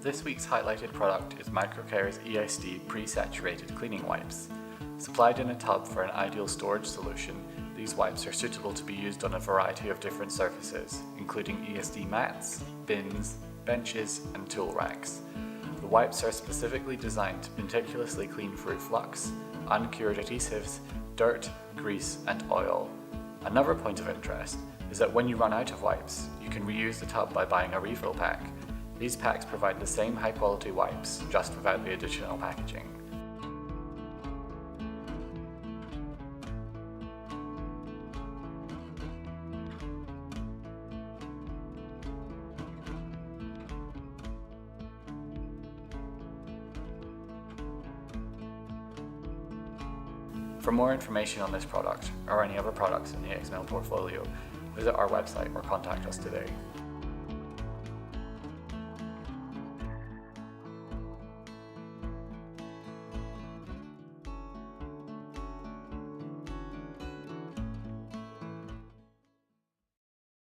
This week's highlighted product is MicroCare's ESD Presaturated cleaning wipes. Supplied in a tub for an ideal storage solution, these wipes are suitable to be used on a variety of different surfaces, including ESD mats, bins, benches, and tool racks. The wipes are specifically designed to meticulously clean fruit flux, uncured adhesives, dirt, grease, and oil. Another point of interest is that when you run out of wipes, you can reuse the tub by buying a refill pack. These packs provide the same high quality wipes, just without the additional packaging. For more information on this product, or any other products in the Exmel portfolio, visit our website or contact us today.